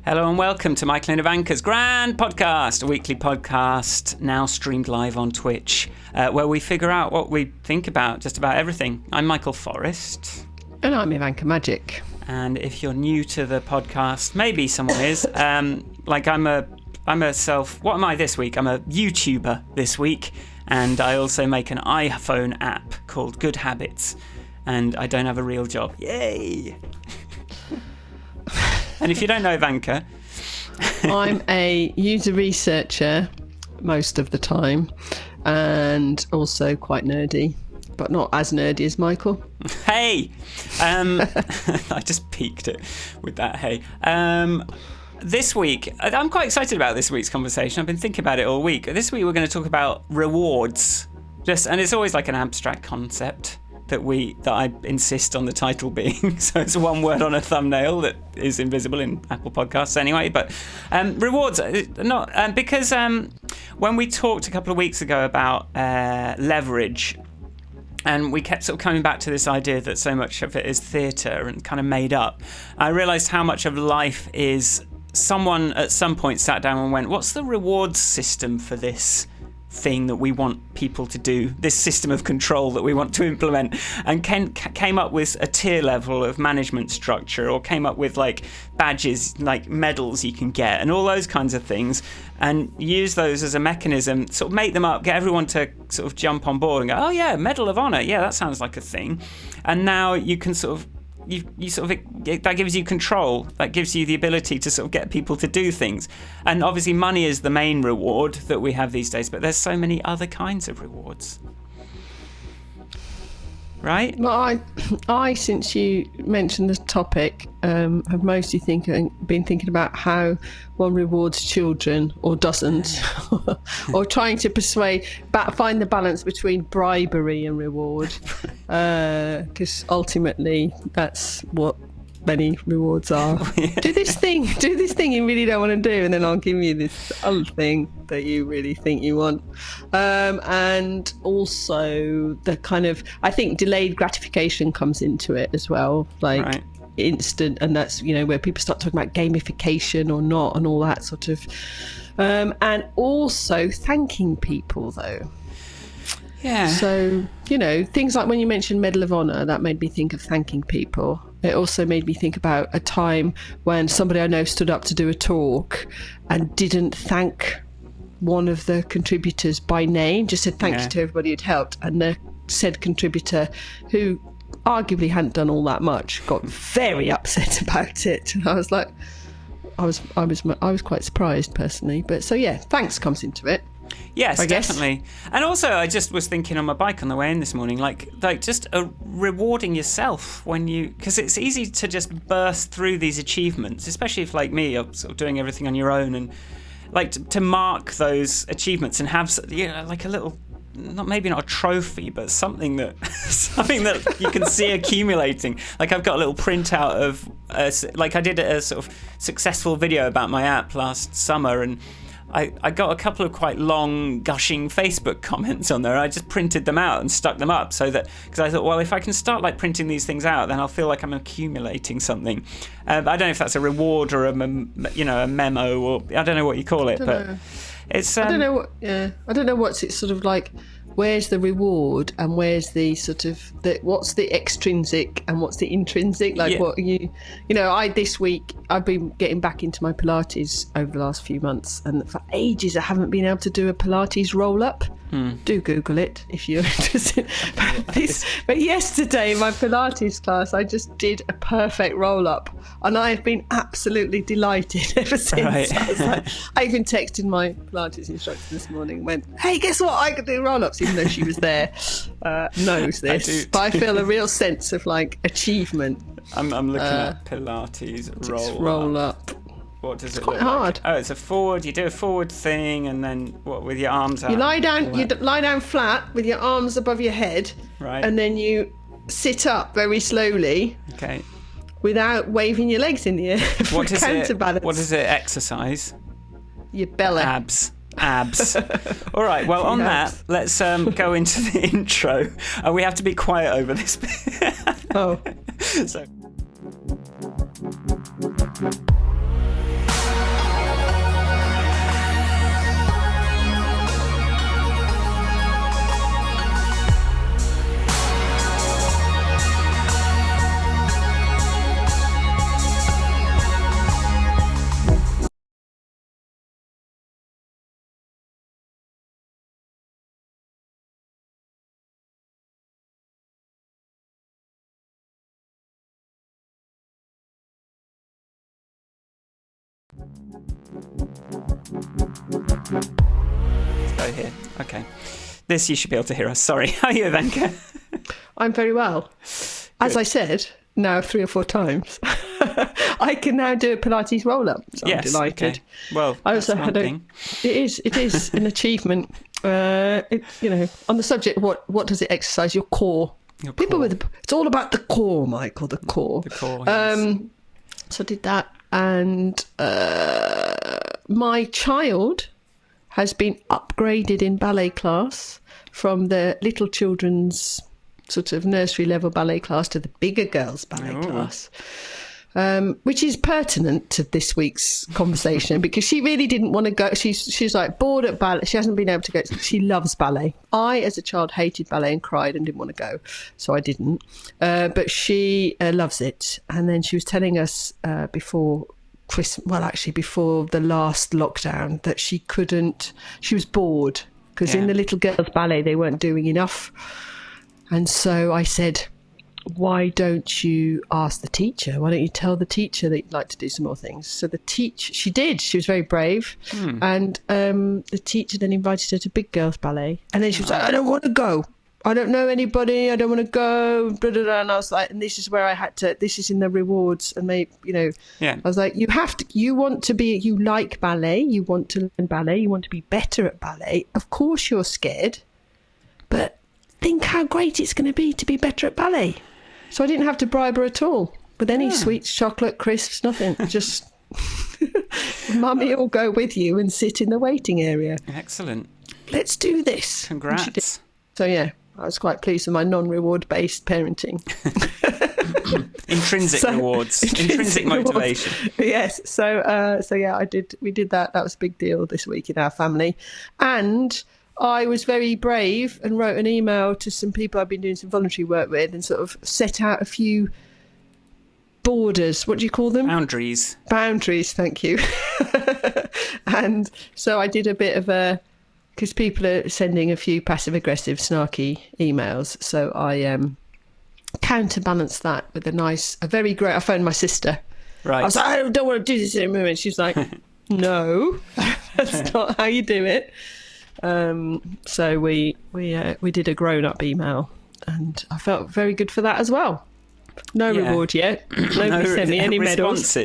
Hello and welcome to Michael and Ivanka's Grand Podcast, a weekly podcast now streamed live on Twitch, where we figure out what we think about just about everything. I'm Michael Forrest. And I'm Ivanka Majic. And if you're new to the podcast, maybe someone is, what am I this week? I'm a YouTuber this week, and I also make an iPhone app called Good Habits, and I don't have a real job. Yay! And if you don't know Ivanka... I'm a user researcher most of the time, and also quite nerdy, but not as nerdy as Michael. Hey! I just peaked it with that hey. This week, I'm quite excited about this week's conversation. I've been thinking about it all week. This week we're going to talk about rewards. And it's always like an abstract concept that I insist on the title being. So it's one word on a thumbnail that is invisible in Apple Podcasts anyway. But rewards, because when we talked a couple of weeks ago about leverage, and we kept sort of coming back to this idea that so much of it is theatre and kind of made up, I realised how much of life is someone at some point sat down and went, what's the rewards system for this thing that we want people to do, this system of control that we want to implement, and came up with a tier level of management structure, or came up with like badges, like medals you can get and all those kinds of things, and use those as a mechanism, sort of make them up, get everyone to sort of jump on board and go, oh yeah, Medal of Honor, yeah, that sounds like a thing. And now you can sort of that gives you control, that gives you the ability to sort of get people to do things. And obviously money is the main reward that we have these days, but there's so many other kinds of rewards, right? Well, I since you mentioned this topic, have mostly been thinking about how one rewards children or doesn't, or trying to find the balance between bribery and reward, because ultimately that's what many rewards are. do this thing you really don't want to do, and then I'll give you this other thing that you really think you want. And also the kind of, I think delayed gratification comes into it as well, like right. Instant, and that's, you know, where people start talking about gamification or not and all that sort of, and also thanking people though. Yeah. So, you know, things like when you mentioned Medal of Honor, that made me think of thanking people. It also made me think about a time when somebody I know stood up to do a talk and didn't thank one of the contributors by name, just said thank you to everybody who'd helped. And the said contributor, who arguably hadn't done all that much, got very upset about it. And I was like, I was quite surprised personally. But so yeah, thanks comes into it. Yes, definitely. And also, I just was thinking on my bike on the way in this morning, like just rewarding yourself because it's easy to just burst through these achievements, especially if, like me, you're sort of doing everything on your own, and like to mark those achievements and have, you know, like a little, maybe not a trophy, but something that you can see accumulating. Like I've got a little printout of, like I did a sort of successful video about my app last summer, and I got a couple of quite long, gushing Facebook comments on there. I just printed them out and stuck them up because I thought, well, if I can start like printing these things out, then I'll feel like I'm accumulating something. I don't know if that's a reward or a memo, or I don't know what you call it, but it's. I don't know what's it sort of like. Where's the reward and where's the sort of what's the extrinsic and what's the intrinsic? Like what this week I've been getting back into my Pilates over the last few months, and for ages I haven't been able to do a Pilates roll up. Do Google it if you're interested. But yesterday in my Pilates class I just did a perfect roll up, and I've been absolutely delighted ever since. Right. I was like, I even texted my Pilates instructor this morning and went, hey, guess what, I could do roll ups, even though she was there, knows this. But I feel a real sense of like achievement. I'm looking at Pilates roll up. What does it look like? Quite hard. Oh, it's a forward. You do a forward thing, and then what with your arms out? You lie down. You lie down flat with your arms above your head, right? And then you sit up very slowly. Okay. Without waving your legs in the air for what is counterbalance. It? What does it exercise? Your belly. Abs. All right, well, on that, let's go into the intro. We have to be quiet over this bit. Oh. So. Let's go here. Okay. This you should be able to hear us. Sorry. How are you, Ivanka? I'm very well. As I said, now 3 or 4 times, I can now do a Pilates roll-up. So I'm delighted. Okay. Well, I also that's one thing. It is an achievement. On the subject, what does it exercise? Your core. It's all about the core, Michael. The core. The core. Yes. So I did that, and my child has been upgraded in ballet class from the little children's sort of nursery level ballet class to the bigger girls ballet class, which is pertinent to this week's conversation because she really didn't want to go. She's like bored at ballet. She hasn't been able to go. She loves ballet. I, as a child, hated ballet and cried and didn't want to go, so I didn't. But she loves it. And then she was telling us before the last lockdown that she was bored because in the little girls ballet they weren't doing enough. And so I said, why don't you ask the teacher? Why don't you tell the teacher that you'd like to do some more things? So she did. She was very brave. And the teacher then invited her to big girls ballet. And then she was like, I don't want to go. I don't know anybody. I don't want to go. Blah, blah, blah. And I was like, and this is where I had to, this is in the rewards. And I was like, you like ballet. You want to learn ballet. You want to be better at ballet. Of course you're scared. But think how great it's going to be better at ballet. So I didn't have to bribe her at all with any sweets, chocolate, crisps, nothing. Just mummy will go with you and sit in the waiting area. Excellent. Let's do this. Congrats. So I was quite pleased with my non-reward based parenting. Intrinsic rewards. Intrinsic motivation. Yes. We did that. That was a big deal this week in our family. And I was very brave and wrote an email to some people I've been doing some voluntary work with and sort of set out a few borders. What do you call them? Boundaries. Thank you. And so I did a bit of because people are sending a few passive-aggressive, snarky emails. So I counterbalanced that with I phoned my sister. Right. I was like, I don't want to do this anymore. And she's like, no, that's not how you do it. So we did a grown-up email, and I felt very good for that as well. No reward yet. Nobody sent me any medals.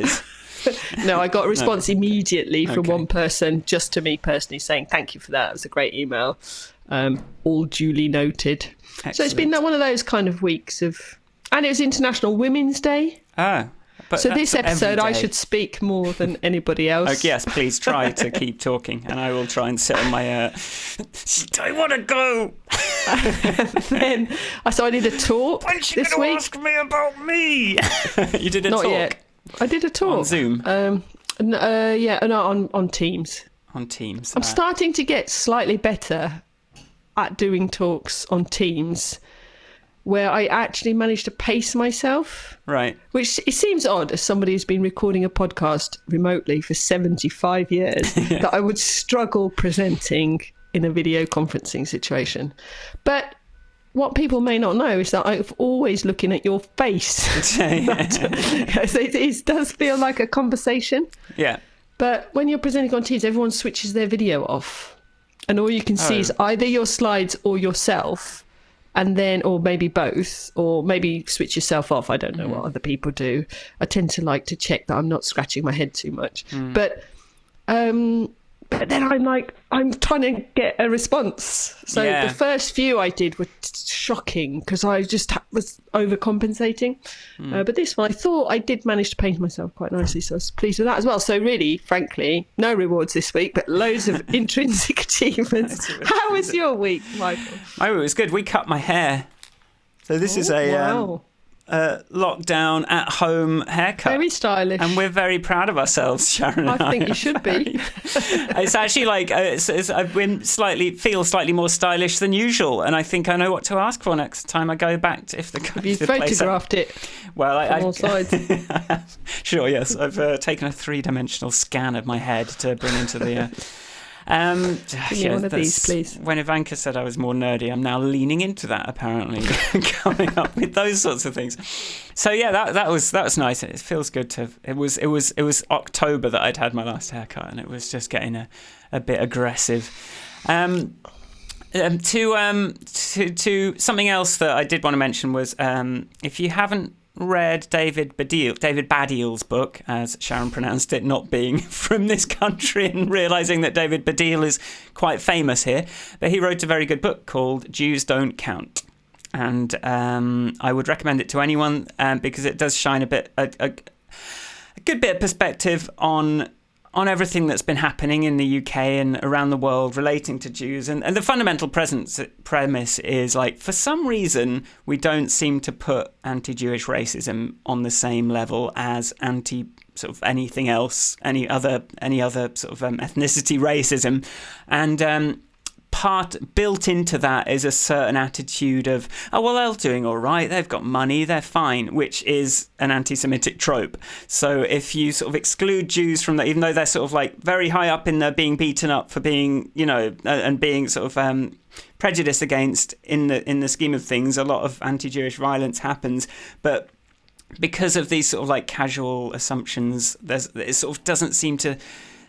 No, I got a response immediately from one person, just to me personally, saying thank you for that. It was a great email. All duly noted. Excellent. So it's been one of those kind of weeks of, and it was International Women's Day. So this episode, I should speak more than anybody else. Yes, please try to keep talking, and I will try and sit on my. I want to go. So I did a talk this week. Ask me about me. You did a talk. Not yet. I did a talk on Zoom. On Teams. On Teams. I'm starting to get slightly better at doing talks on Teams, where I actually managed to pace myself. Right. Which it seems odd as somebody who's been recording a podcast remotely for 75 years that I would struggle presenting in a video conferencing situation. But what people may not know is that I'm always looking at your face. So it does feel like a conversation. Yeah. But when you're presenting on Teams, everyone switches their video off. And all you can see is either your slides or yourself. And then, or maybe both, or maybe switch yourself off. I don't know what other people do. I tend to like to check that I'm not scratching my head too much. But then I'm trying to get a response. So the first few I did were shocking because I just was overcompensating. But this one, I thought I did manage to paint myself quite nicely. So I was pleased with that as well. So really, frankly, no rewards this week, but loads of intrinsic achievements. How was your week, Michael? My week was good. We cut my hair. So this is a lockdown at home haircut. Very stylish. And we're very proud of ourselves, Sharon and I. I think you should be. It's actually like I've been feel slightly more stylish than usual, and I think I know what to ask for next time I go back to Have you photographed it? Well, from all sides. Sure, yes. I've taken a 3-dimensional scan of my head to bring into the Give me one of these, please. When Ivanka said I was more nerdy, I'm now leaning into that, apparently, coming up with those sorts of things. So yeah, that was nice. It feels good to. It was October that I'd had my last haircut, and it was just getting a bit aggressive. To something else that I did want to mention was if you haven't read David Baddiel's book, as Sharon pronounced it, not being from this country and realising that David Baddiel is quite famous here, but he wrote a very good book called Jews Don't Count. And I would recommend it to anyone because it does shine a good bit of perspective on everything that's been happening in the UK and around the world relating to Jews. And the fundamental premise is, like, for some reason, we don't seem to put anti-Jewish racism on the same level as sort of anything else, any other sort of ethnicity racism. And built into that is a certain attitude of, oh, well, they're doing all right, they've got money, they're fine, which is an anti-Semitic trope. So if you sort of exclude Jews from that, even though they're sort of like very high up in the being beaten up for being, and being sort of prejudiced against in the scheme of things, a lot of anti-Jewish violence happens, but because of these sort of like casual assumptions, it sort of doesn't seem to,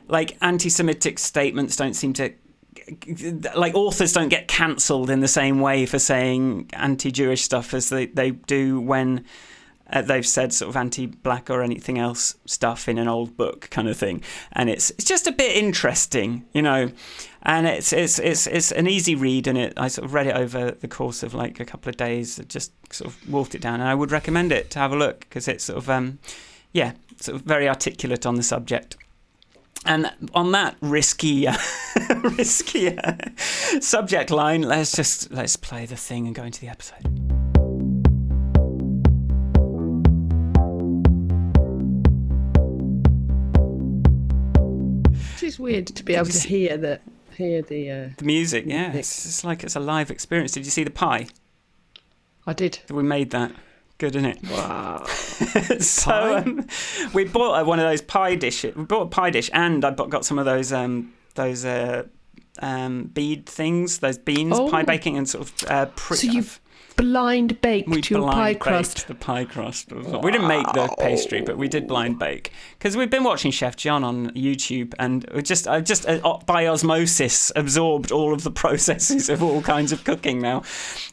like, anti-Semitic statements don't seem to, like, authors don't get cancelled in the same way for saying anti-Jewish stuff as they do when they've said sort of anti-black or anything else stuff in an old book kind of thing. And it's just a bit interesting, and it's an easy read, and I sort of read it over the course of like a couple of days, just sort of wolfed it down, and I would recommend it to have a look because it's sort of sort of very articulate on the subject. And on that riskier subject line, let's play the thing and go into the episode. It is weird to be able to hear the music. Yeah, it's like it's a live experience. Did you see the pie? I did. We made that. Good, isn't it? Wow. So we bought one of those pie dishes. We bought a pie dish, and I got some of those bead things, those beans, pie baking, and sort of. So you blind baked your pie crust. The pie crust. Wow. We didn't make the pastry, but we did blind bake because we've been watching Chef John on YouTube, and I just by osmosis absorbed all of the processes of all kinds of cooking now,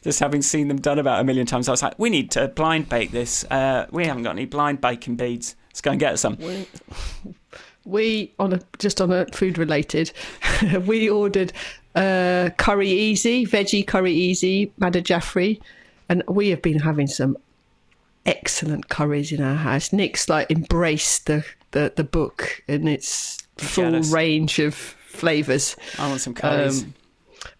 just having seen them done about 1 million times. I was like, we need to blind bake this. We haven't got any blind baking beads. Let's go and get some. We on a food related, we ordered curry easy, veggie curry easy, Madder Jaffrey, and we have been having some excellent curries in our house. Nick's like embraced the book and its full range of flavours. I want some curries.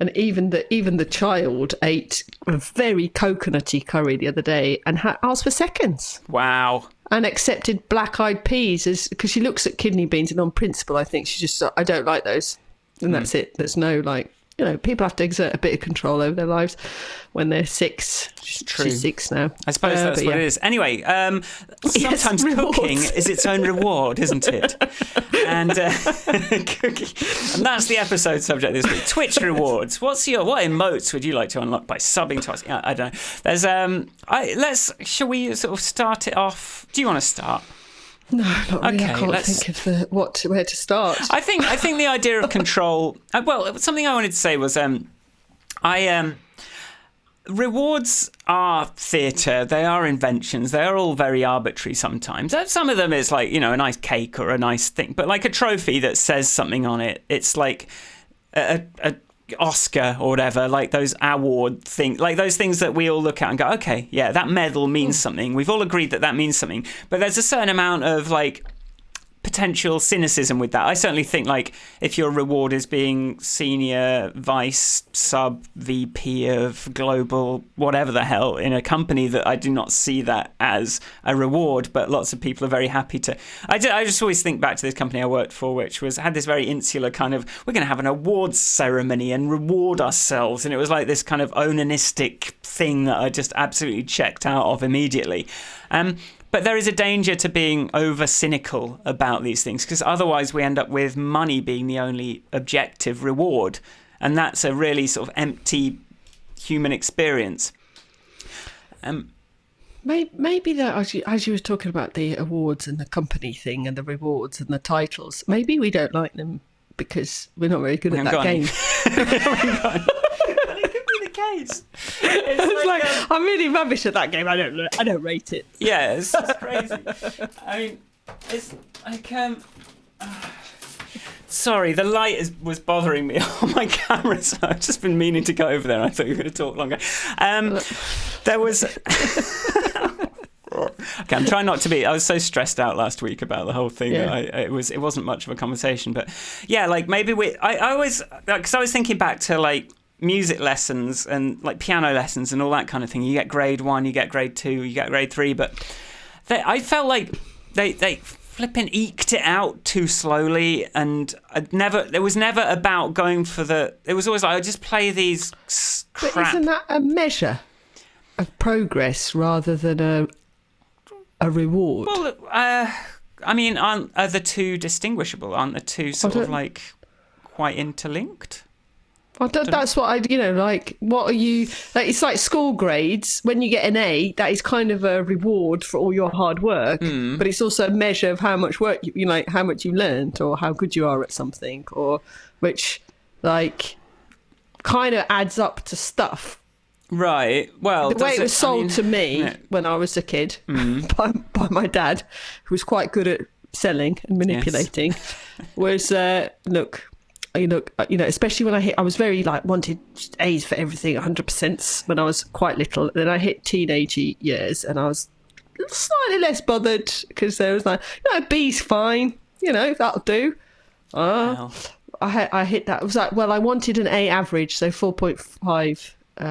And even the child ate a very coconutty curry the other day and asked for seconds. Wow. And accepted black-eyed peas because she looks at kidney beans, and on principle, I think she just, I don't like those. And that's it. There's no, like, people have to exert a bit of control over their lives when they're 6. She's 6 now. I suppose that's what it is. Anyway, sometimes cooking is its own reward, isn't it? And cooking. And that's the episode subject this week. Twitch rewards. What emotes would you like to unlock by subbing to us? I don't know. There's shall we sort of start it off? Do you want to start? No, not really. Okay, I can't think of where to start. I think the idea of control. Well, something I wanted to say was, rewards are theatre. They are inventions. They are all very arbitrary sometimes. Some of them is like, a nice cake or a nice thing, but like a trophy that says something on it. It's like a Oscar or whatever, like those award things, like those things that we all look at and go, okay, yeah, that medal means something. We've all agreed that means something. But there's a certain amount of like potential cynicism with that. I certainly think like if your reward is being senior vice sub VP of global whatever the hell in a company, that I do not see that as a reward, but lots of people are very happy to. I just always think back to this company I worked for, which had this very insular kind of, we're going to have an awards ceremony and reward ourselves, and it was like this kind of onanistic thing that I just absolutely checked out of immediately. But there is a danger to being over cynical about these things, because otherwise we end up with money being the only objective reward. And that's a really sort of empty human experience. Maybe that, as you were talking about the awards and the company thing and the rewards and the titles, maybe we don't like them because we're not very good at that game. It could be the case. It's like, I'm really rubbish at that game. I don't rate it. Yeah, it's crazy. I mean, it's like sorry, the light was bothering me on my camera, so I've just been meaning to go over there. I thought you were going to talk longer. There was. Okay, I'm trying not to be. I was so stressed out last week about the whole thing that it wasn't much of a conversation. But yeah, like maybe I always, because I was thinking back to like music lessons and like piano lessons and all that kind of thing. You get grade 1, you get grade 2, you get grade 3, but I felt like they flipping eked it out too slowly, and it was never about going for it was always like, I just play these crap. But isn't that a measure of progress rather than a reward? Well, I mean, are the two distinguishable? Aren't the two sort of like quite interlinked? Well, that's what like, what are you, like, it's like school grades. When you get an A, that is kind of a reward for all your hard work, but it's also a measure of how much work, how much you've learned or how good you are at something, or which, like, kind of adds up to stuff. Right. Well, the way it was sold to me when I was a kid by my dad, who was quite good at selling and manipulating, was, look, especially when I was very wanted A's for everything, 100% when I was quite little. Then I hit teenage years and I was slightly less bothered, because there was B's fine, that'll do. I hit that. It was like, well, I wanted an A average, so 4.5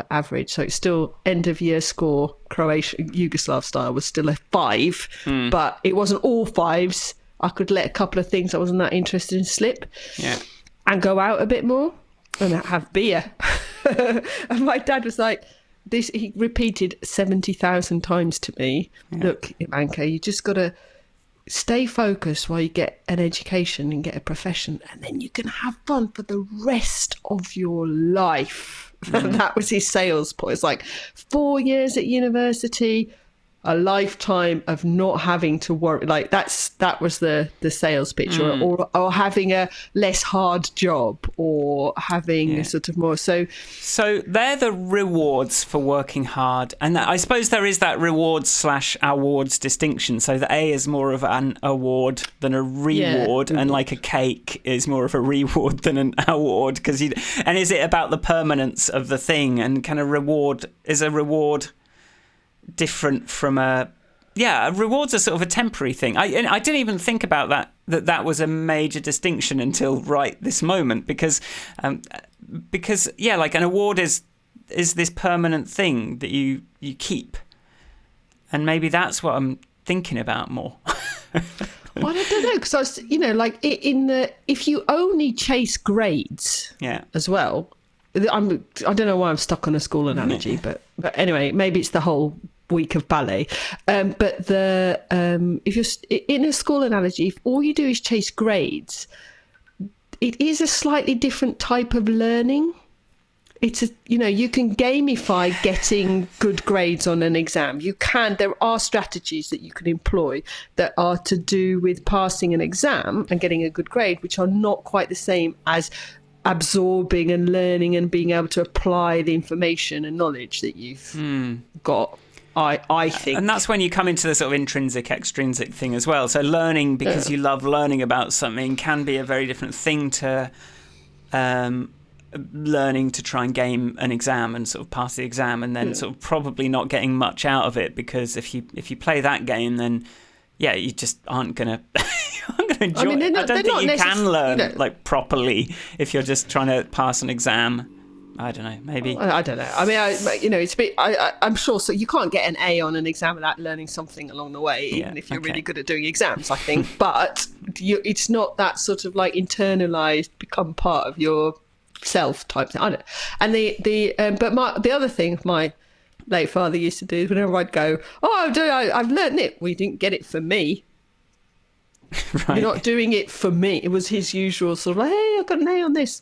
average. So it's still end of year score, Croatian, Yugoslav style, was still a 5, but it wasn't all 5s. I could let a couple of things I wasn't that interested in slip. Yeah. And go out a bit more and have beer. And my dad was like, he repeated 70,000 times to me, look, Ivanka, you just got to stay focused while you get an education and get a profession, and then you can have fun for the rest of your life. And that was his sales point. It's like 4 years at university, a lifetime of not having to worry. Like that was the sales pitch, or having a less hard job, or having a sort of more. So they're the rewards for working hard, and I suppose there is that rewards/awards distinction. So the A is more of an award than a reward, and like a cake is more of a reward than an award. And is it about the permanence of the thing? And kind of reward different from a reward's a sort of a temporary thing. I didn't even think about that was a major distinction until right this moment, because like an award is this permanent thing that you keep, and maybe that's what I'm thinking about more. Well, I don't know, because I was if you only chase grades as well, I don't know why I'm stuck on a school analogy, but anyway, maybe it's the whole week of ballet. But if you're in a school analogy, if all you do is chase grades, it is a slightly different type of learning. It's you can gamify getting good grades on an exam. There are strategies that you can employ that are to do with passing an exam and getting a good grade, which are not quite the same as absorbing and learning and being able to apply the information and knowledge that you've got. I think. And that's when you come into the sort of intrinsic, extrinsic thing as well. So learning because you love learning about something can be a very different thing to learning to try and game an exam and sort of pass the exam, and then sort of probably not getting much out of it, because if you play that game, then you just aren't gonna enjoy it. I don't think you can learn like properly if you're just trying to pass an exam. I don't know, maybe. I don't know. I mean, it's a bit, I'm sure, so you can't get an A on an exam without learning something along the way, even if you're really good at doing exams, I think. But it's not that sort of like internalized, become part of your self type thing. I don't know. And the other thing, my late father used to do. Whenever I'd go, I've learnt it. We didn't get it for me. Right. You're not doing it for me. It was his usual sort of like, hey, I've got an A on this.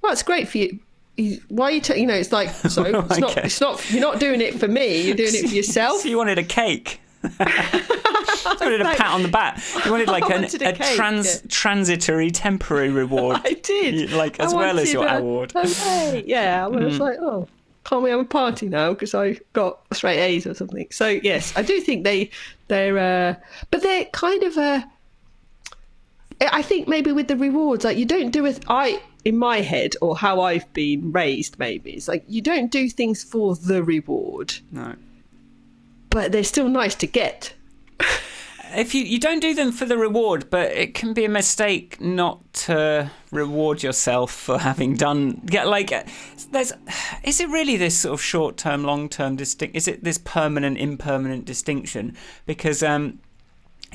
Well, it's great for you. Why are you it's like, so it's not, you're not doing it for me, you're doing it for yourself. So you wanted a cake. You wanted a pat on the back. You wanted like transitory, temporary reward. I did. As well as your award. Okay. Yeah, I was like, can't we have a party now because I got straight A's or something? So yes, I do think they're but they're kind of I think maybe with the rewards, like you don't do it. In my head, or how I've been raised, maybe it's like you don't do things for the reward. No. But they're still nice to get. If you don't do them for the reward, but it can be a mistake not to reward yourself for having done. Yeah, like is it really this sort of short-term, long-term distinct? Is it this permanent, impermanent distinction? Because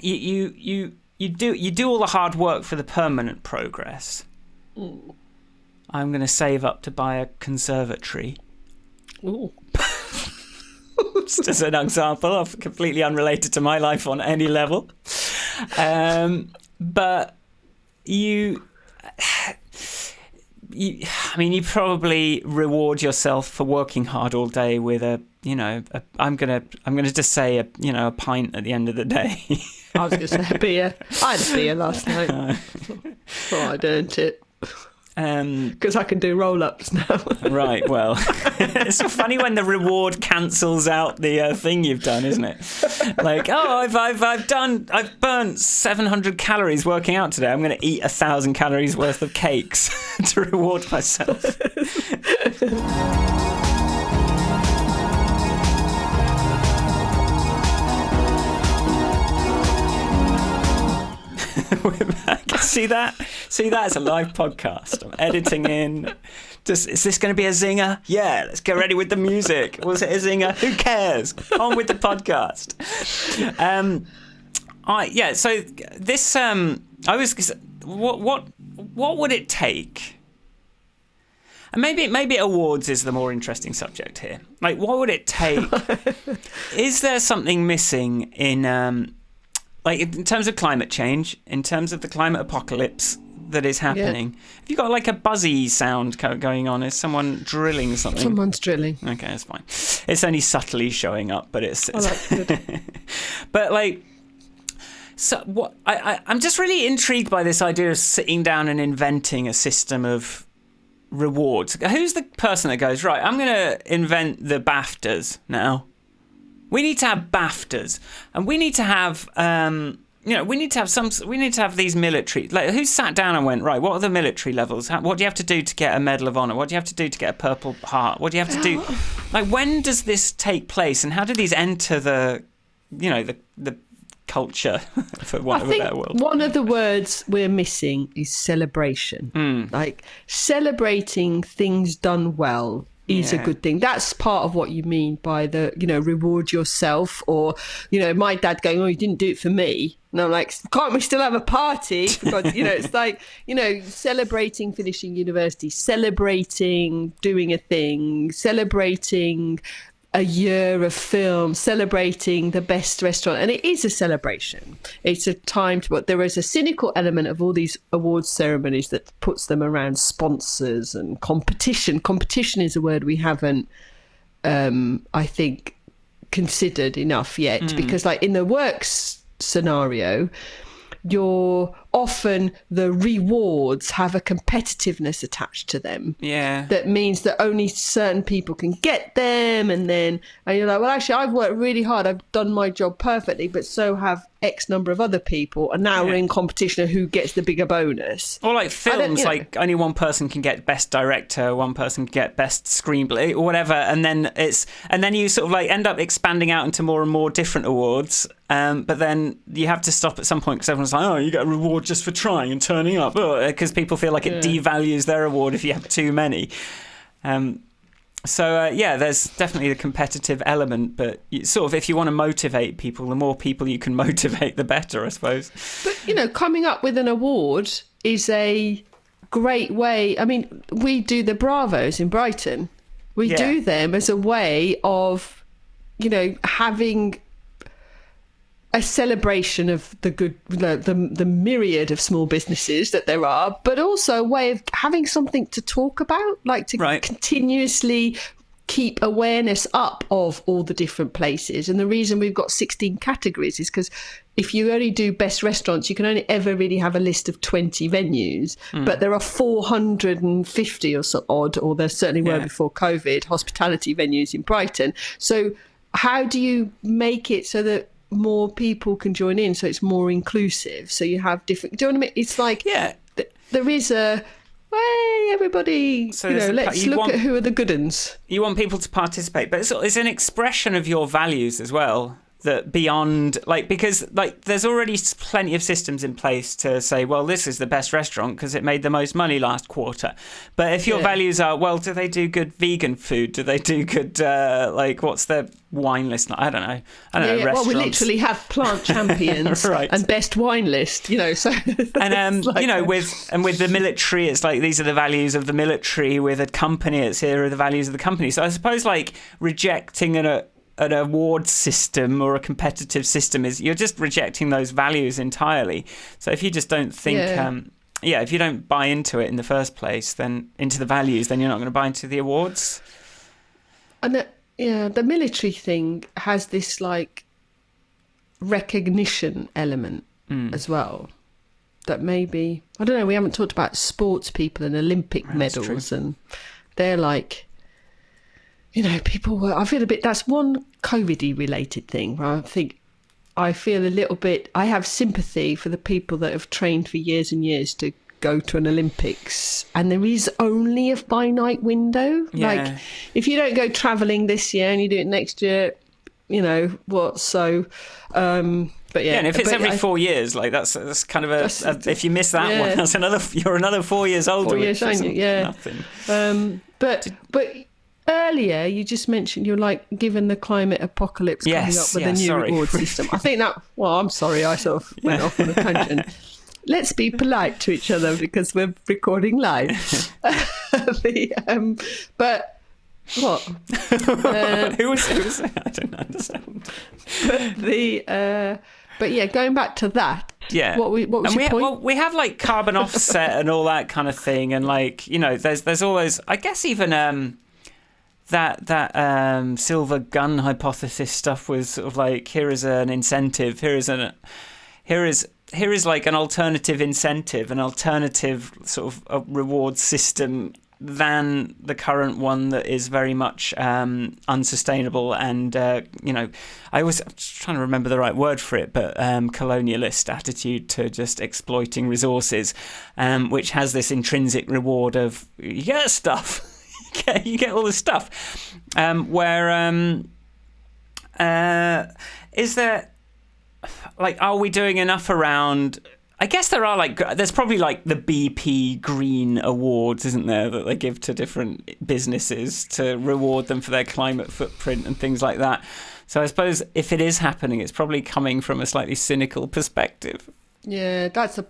you do all the hard work for the permanent progress. I'm going to save up to buy a conservatory. Ooh. Just as an example of completely unrelated to my life on any level. But you probably reward yourself for working hard all day with I'm gonna just say a pint at the end of the day. I was going to say a beer. I had a beer last night. Thought I'd earned it. Because I can do roll-ups now. Right, well, it's funny when the reward cancels out the thing you've done, isn't it? Like, I've burnt 700 calories working out today. I'm going to eat 1,000 calories worth of cakes to reward myself. We're back. See that? It's a live podcast. I'm editing in. Is this going to be a zinger? Yeah, let's get ready with the music. Was it a zinger? Who cares? On with the podcast. So this I was what would it take? And maybe awards is the more interesting subject here. Like, what would it take? Is there something missing in like in terms of climate change, in terms of the climate apocalypse that is happening? Yeah. Have you got like a buzzy sound going on? Is someone drilling something? Someone's drilling. Okay, that's fine. It's only subtly showing up, but it's that's good. But like, so what? I'm just really intrigued by this idea of sitting down and inventing a system of rewards. Who's the person that goes, right, I'm going to invent the BAFTAs now? We need to have BAFTAs, and we need to have, we need to have these military. Like, who sat down and went, right? What are the military levels? What do you have to do to get a Medal of Honor? What do you have to do to get a Purple Heart? What do you have to do? Like, when does this take place, and how do these enter the culture, for want of a better word? One of the words we're missing is celebration. Like, celebrating things done well is a good thing. That's part of what you mean by the, reward yourself, or, my dad going, oh, you didn't do it for me. And I'm like, can't we still have a party? Because, it's like, celebrating finishing university, celebrating doing a thing, celebrating a year of film, celebrating the best restaurant. And it is a celebration. It's a time but there is a cynical element of all these awards ceremonies that puts them around sponsors and competition. Competition is a word we haven't, I think, considered enough yet. Because like in the works scenario, often the rewards have a competitiveness attached to them. Yeah. That means that only certain people can get them, and you're like, well, actually, I've worked really hard. I've done my job perfectly, but so have X number of other people, and now we're in competition of who gets the bigger bonus. Or like films, like only one person can get best director, one person can get best screenplay, or whatever, and then you sort of like end up expanding out into more and more different awards. But then you have to stop at some point because everyone's like, oh, you get a reward just for trying and turning up, because people feel like it devalues their award if you have too many. There's definitely the competitive element, but sort of if you want to motivate people, the more people you can motivate, the better, I suppose. But, coming up with an award is a great way. I mean, we do the Bravos in Brighton. We Yeah. do them as a way of, having a celebration of the good, the myriad of small businesses that there are, but also a way of having something to talk about, like to Right. continuously keep awareness up of all the different places. And the reason we've got 16 categories is because if you only do best restaurants, you can only ever really have a list of 20 venues, but there are 450 or so odd, or there certainly were before COVID, hospitality venues in Brighton. So how do you make it so that more people can join in, so it's more inclusive, so you have different, do you know what I mean? It's like there is a hey everybody, So let's look at who are the good uns. You want people to participate, but it's an expression of your values as well, that beyond, because there's already plenty of systems in place to say, well, this is the best restaurant because it made the most money last quarter. But if your values are, well, do they do good vegan food? Do they do good, what's their wine list? I don't know. Restaurants. Well, we literally have plant champions right. and best wine list, so. And, with the military, it's like, these are the values of the military. With a company, it's here are the values of the company. So I suppose, rejecting an award system or a competitive system is, you're just rejecting those values entirely. So if you just don't think, if you don't buy into it in the first place, then into the values, then you're not going to buy into the awards. And the military thing has this recognition element as well. That maybe, I don't know, we haven't talked about sports people and Olympic medals, and they're people were, I feel a bit, that's one COVID-y related thing where I feel a little bit, I have sympathy for the people that have trained for years and years to go to an Olympics, and there is only a finite window. Yeah. If you don't go travelling this year and you do it next year, what? So, but yeah. And if it's every 4 years, that's kind of if you miss that one, you're another 4 years older. 4 years, aren't you? Yeah. Nothing. But earlier, you just mentioned you're given the climate apocalypse coming up with a new reward system. I think that, I'm sorry, I sort of went off on a tangent. Let's be polite to each other because we're recording live. But what? Who was that? I don't understand. But yeah, going back to that. Yeah. What was your point? Well, we have carbon offset and all that kind of thing, and there's all those. I guess even that silver gun hypothesis stuff was sort of here is an incentive, here is an alternative incentive, an alternative sort of a reward system than the current one that is very much unsustainable and I was trying to remember the right word for it, but colonialist attitude to just exploiting resources, which has this intrinsic reward of you get stuff. You get all this stuff. Is there, are we doing enough around? I guess there are there's probably the BP Green Awards, isn't there, that they give to different businesses to reward them for their climate footprint and things like that. So I suppose if it is happening, it's probably coming from a slightly cynical perspective. Yeah, that's I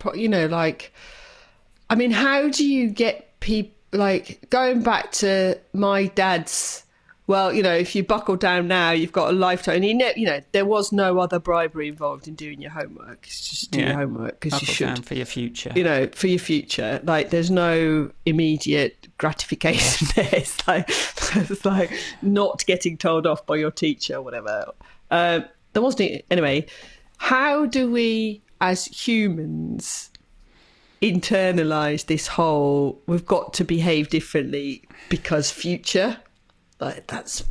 mean, how do you get people? Going back to my dad's, if you buckle down now, you've got a lifetime. And there was no other bribery involved in doing your homework. It's just do your homework because you should. Down for your future. For your future. There's no immediate gratification there. It's not getting told off by your teacher or whatever. There wasn't. Anyway, how do we, as humans, internalize this whole we've got to behave differently because future, it's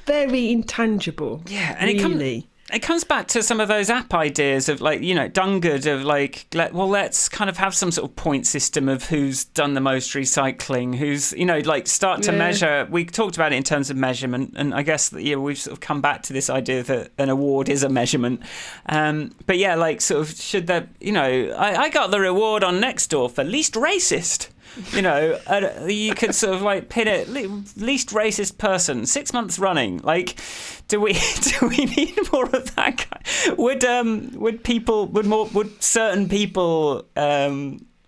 very intangible. Yeah, and really. It comes back to some of those app ideas of Dungard of let's kind of have some sort of point system of who's done the most recycling, who's start to measure. We talked about it in terms of measurement, and I guess that we've sort of come back to this idea that an award is a measurement. But yeah, should there I got the reward on Nextdoor for least racist. You could sort of pin it, least racist person, 6 months running. Do we need more of that? Would certain people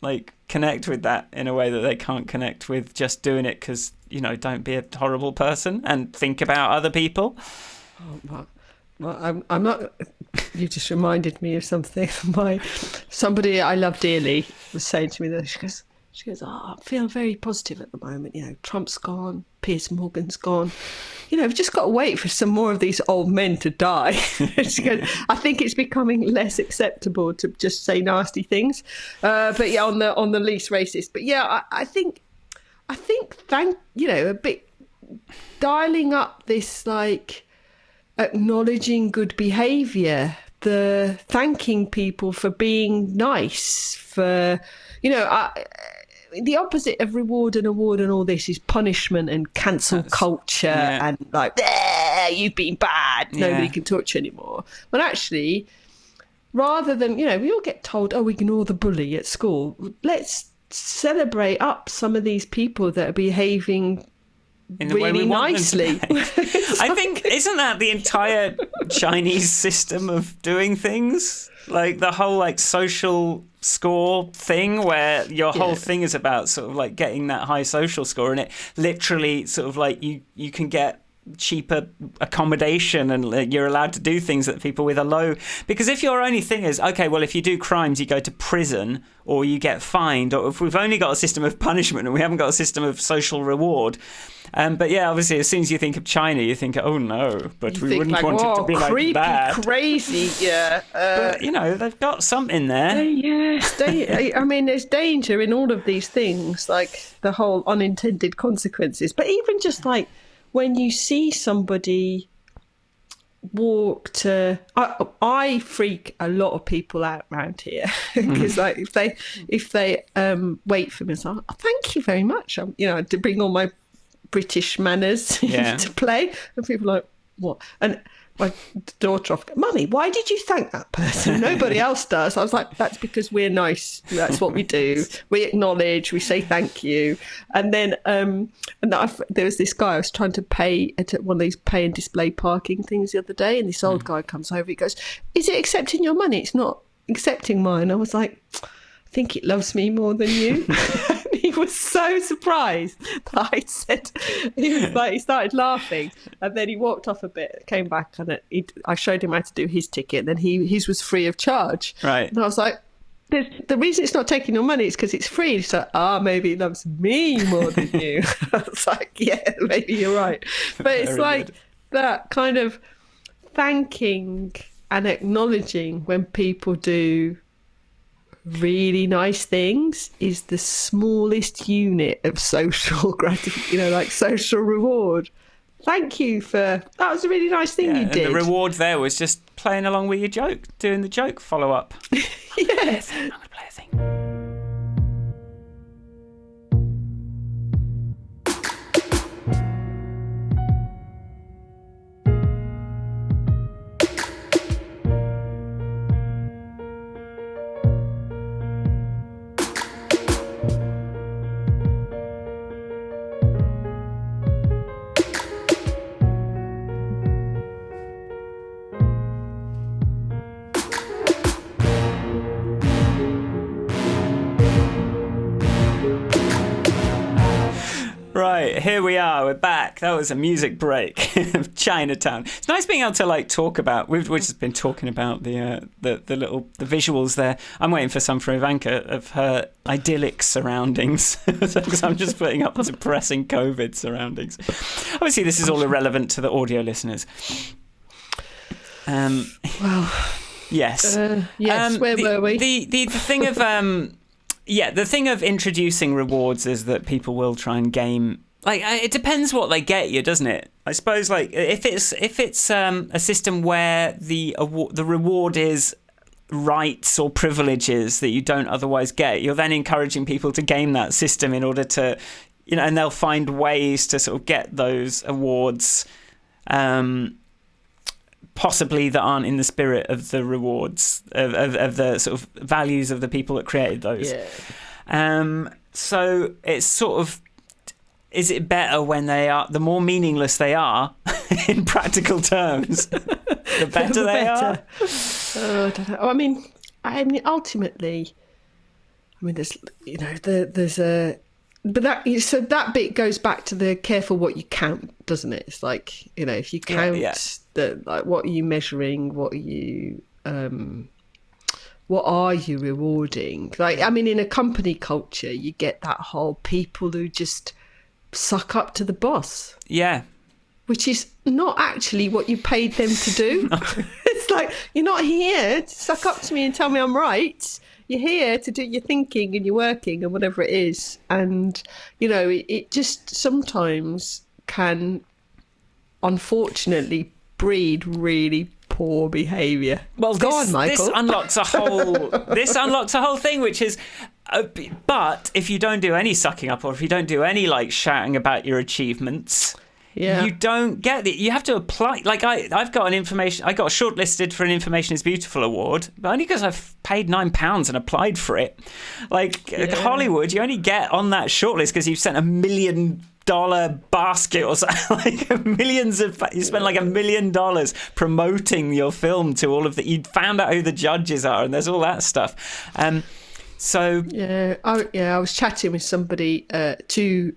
like connect with that in a way that they can't connect with just doing it because, don't be a horrible person and think about other people. Oh, well, I'm not. You just reminded me of something. Somebody I love dearly was saying to me that she goes, I feel very positive at the moment. Trump's gone, Piers Morgan's gone. We've just got to wait for some more of these old men to die. She goes, I think it's becoming less acceptable to just say nasty things. But yeah, on the least racist. But yeah, I think a bit dialing up this like acknowledging good behaviour, the thanking people for being nice, for the opposite of reward and award and all this is punishment and cancel culture and like, you've been bad, nobody can touch you anymore. But actually, rather than, we all get told, ignore the bully at school, let's celebrate up some of these people that are behaving in the really way we nicely. I think, isn't that the entire Chinese system of doing things? Like the whole like social score thing where your whole thing is about sort of like getting that high social score, and it literally sort of like you can get cheaper accommodation and you're allowed to do things that people with a low, because if your only thing is if you do crimes you go to prison or you get fined, or if we've only got a system of punishment and we haven't got a system of social reward, but yeah, obviously as soon as you think of China you think, oh no, but we wouldn't want it to be creepy, like that, crazy, but they've got something there. I mean, there's danger in all of these things, like the whole unintended consequences, but even just like when you see somebody walk to, I freak a lot of people out around here because like if they wait for me, so thank you very much, to bring all my British manners into play, and people are like, what? And my daughter often, Mummy, why did you thank that person? Nobody else does. I was like, that's because we're nice. That's what we do. We acknowledge, we say thank you. And then there was this guy I was trying to pay at one of these pay and display parking things the other day, and this old guy comes over, he goes, is it accepting your money? It's not accepting mine. I was like, I think it loves me more than you. He was so surprised that I said, he started laughing, and then he walked off a bit, came back, and I showed him how to do his ticket, and then his was free of charge. Right. And I was like, the reason it's not taking your money is because it's free. He's like, maybe it loves me more than you. I was like, yeah, maybe you're right. But it's like that kind of thanking and acknowledging when people do really nice things is the smallest unit of social gratification, like social reward. Thank you that was a really nice thing you did. The reward there was just playing along with your joke, doing the joke follow-up. Yes. I'm going to play a thing. Right, here we are. We're back. That was a music break of Chinatown. It's nice being able to like talk about. We've just been talking about the visuals there. I'm waiting for some from Ivanka of her idyllic surroundings because I'm just putting up depressing COVID surroundings. Obviously, this is all irrelevant to the audio listeners. Well, yes. Yes. Where were we? The thing of the thing of introducing rewards is that people will try and game. Like, it depends what they get you, doesn't it? I suppose, like, if it's a system where the reward is rights or privileges that you don't otherwise get, you're then encouraging people to game that system in order to, and they'll find ways to sort of get those awards, possibly that aren't in the spirit of the rewards of the sort of values of the people that created those. Yeah. So it's sort of, is it better when they are, the more meaningless they are in practical terms, the better they are? I don't know. I mean, ultimately, I mean, there's a, but that bit goes back to the careful what you count, doesn't it? It's like, if you count like, what are you measuring? What are you rewarding? Like, I mean, in a company culture, you get that whole people who just suck up to the boss. Yeah. Which is not actually what you paid them to do. It's like, you're not here to suck up to me and tell me I'm right. You're here to do your thinking and your working and whatever it is. And, it just sometimes can, unfortunately, breed really poor behaviour. Well, Go on, Michael. This unlocks a whole thing, which is, but if you don't do any sucking up, or if you don't do any like shouting about your achievements, you don't get it. You have to apply. Like I've got I got shortlisted for an Information is Beautiful award, but only because I've paid £9 and applied for it. Like Hollywood, you only get on that shortlist because you've sent $1 million basket or something. Like you spent like $1 million promoting your film to all of the. You found out who the judges are, and there's all that stuff. I was chatting with somebody, two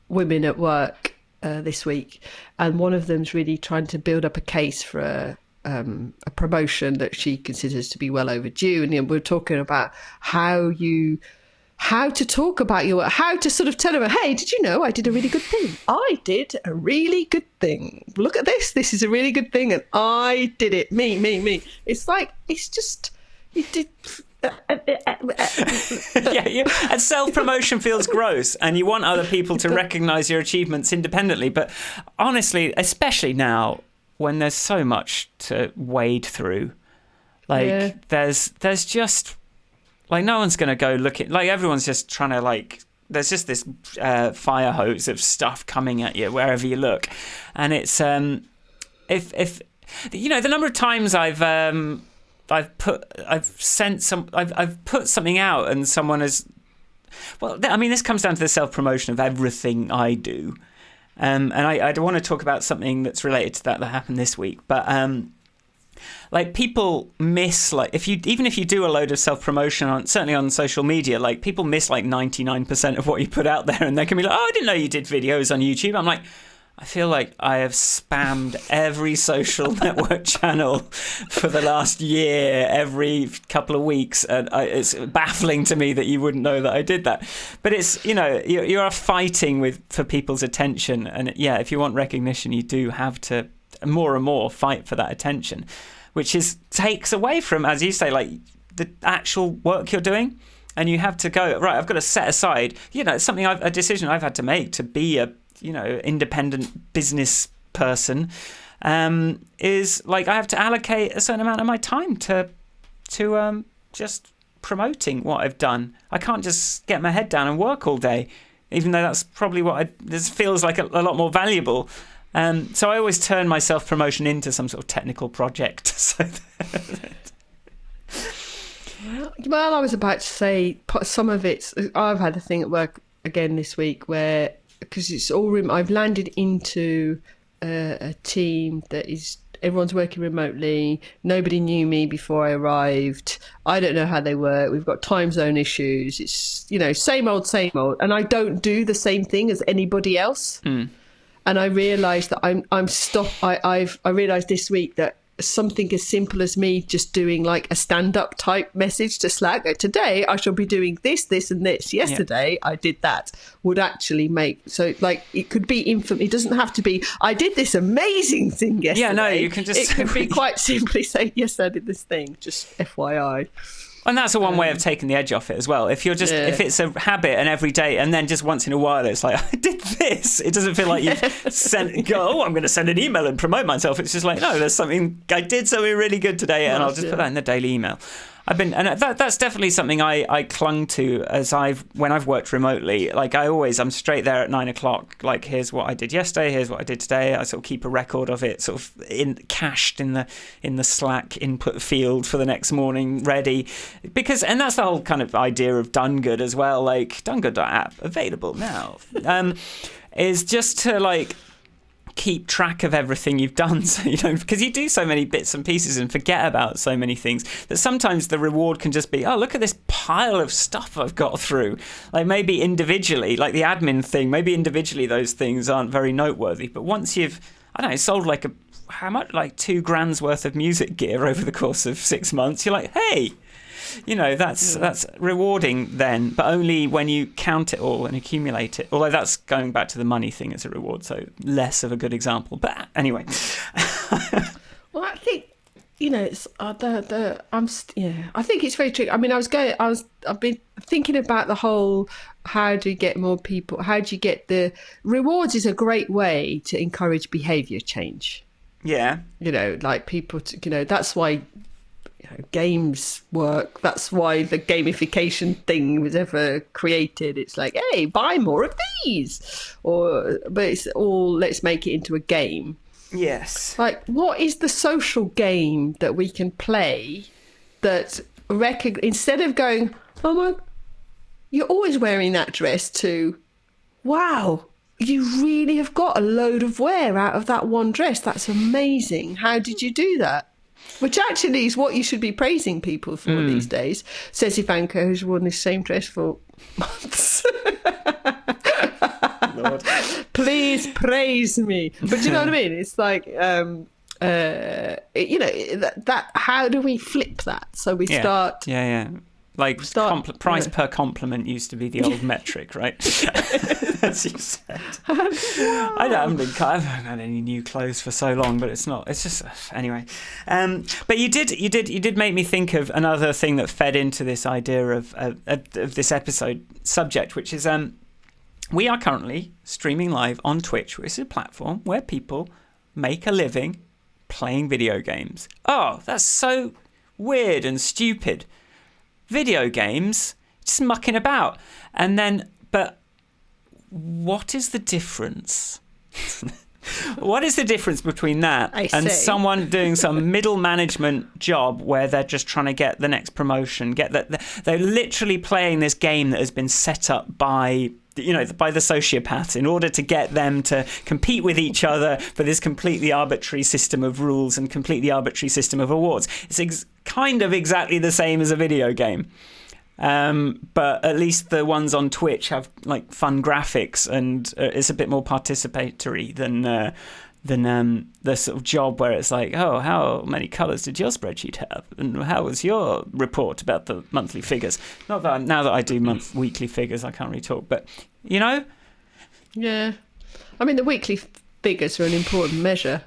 women at work this week, and one of them's really trying to build up a case for a promotion that she considers to be well overdue. And we're talking about how to talk about how to sort of tell them, hey, did you know I did a really good thing? I did a really good thing. Look at this. This is a really good thing, and I did it. Me. It's like, it's just, you did. And self-promotion feels gross, and you want other people to recognise your achievements independently. But honestly, especially now when there's so much to wade through, there's just like no one's going to go looking. Like everyone's just trying to like. There's just this fire hose of stuff coming at you wherever you look, and it's if the number of times I've put something out and someone has. Well, I mean, this comes down to the self-promotion of everything I do, and I want to talk about something that's related to that happened this week. But like people miss if you do a load of self-promotion certainly on social media, like people miss like 99% of what you put out there, and they can be like, oh, I didn't know you did videos on YouTube. I'm like, I feel like I have spammed every social network channel for the last year, every couple of weeks, and it's baffling to me that you wouldn't know that I did that. But it's, you are fighting for people's attention, and if you want recognition, you do have to more and more fight for that attention, which takes away from, as you say, like the actual work you're doing. And you have to go, right, I've got to set aside, it's something a decision I've had to make to be a independent business person, is like I have to allocate a certain amount of my time to just promoting what I've done. I can't just get my head down and work all day, even though that's probably this feels like a lot more valuable. So I always turn my self-promotion into some sort of technical project. Well, I was about to say some of it's. I've had a thing at work again this week where, because it's all I've landed into a team that is everyone's working remotely. Nobody knew me before I arrived. I don't know how they work. We've got time zone issues. It's same old, and I don't do the same thing as anybody else. And I realised that I'm stopped. I realised this week that something as simple as me just doing like a stand-up type message to Slack, today I shall be doing this and this, yesterday I did that, would actually make, so like it could be it doesn't have to be I did this amazing thing yesterday. You can just, it could be quite simply say, yes, I did this thing, just FYI. And that's one way of taking the edge off it as well. If you're just if it's a habit and every day, and then just once in a while it's like, I did this. It doesn't feel like you've I'm going to send an email and promote myself. It's just like, no, I did something really good today, and I'll just put that in the daily email. That's definitely something I clung to when I've worked remotely. Like I'm straight there at 9:00. Like, here's what I did yesterday. Here's what I did today. I sort of keep a record of it, sort of cached in the Slack input field for the next morning, ready. And that's the whole kind of idea of Done Good as well. Like donegood.app available now, is just to like keep track of everything you've done, so you don't, because you do so many bits and pieces and forget about so many things that sometimes the reward can just be, oh, look at this pile of stuff I've got through. Like maybe individually, like the admin thing, maybe individually those things aren't very noteworthy, but once you've, I don't know, sold like how much, like $2,000 worth of music gear over the course of 6 months, you're like, hey, that's rewarding then, but only when you count it all and accumulate it. Although that's going back to the money thing as a reward, so less of a good example. But anyway. Well, I think it's I think it's very tricky. I mean, I've been thinking about the whole, how do you get more people? How do you get the rewards? Is a great way to encourage behaviour change. Yeah. Like people, that's why games work. That's why the gamification thing was ever created. It's like, hey, buy more of these, but it's all, let's make it into a game. Yes. Like, what is the social game that we can play that instead of going, oh my, you're always wearing that dress, to, wow, you really have got a load of wear out of that one dress. That's amazing. How did you do that? Which actually is what you should be praising people for these days, says Ivanka, who's worn this same dress for months. Lord. Please praise me. But do you know what I mean? It's like, that how do we flip that? So we start... Yeah. Like price per compliment used to be the old metric, right? As you said. I haven't had any new clothes for so long, but it's just anyway. But you did make me think of another thing that fed into this idea of this episode subject, which is we are currently streaming live on Twitch, which is a platform where people make a living playing video games. Oh, that's so weird and stupid. Video games, just mucking about. And then, but what is the difference? What is the difference between that and someone doing some middle management job where they're just trying to get the next promotion? They're literally playing this game that has been set up by the sociopaths in order to get them to compete with each other for this completely arbitrary system of rules and completely arbitrary system of awards. It's kind of exactly the same as a video game. But at least the ones on Twitch have like fun graphics and it's a bit more participatory than the sort of job where it's like, oh, how many colours did your spreadsheet have? And how was your report about the monthly figures? Not that now that I do weekly figures, I can't really talk, but Yeah. I mean, the weekly figures are an important measure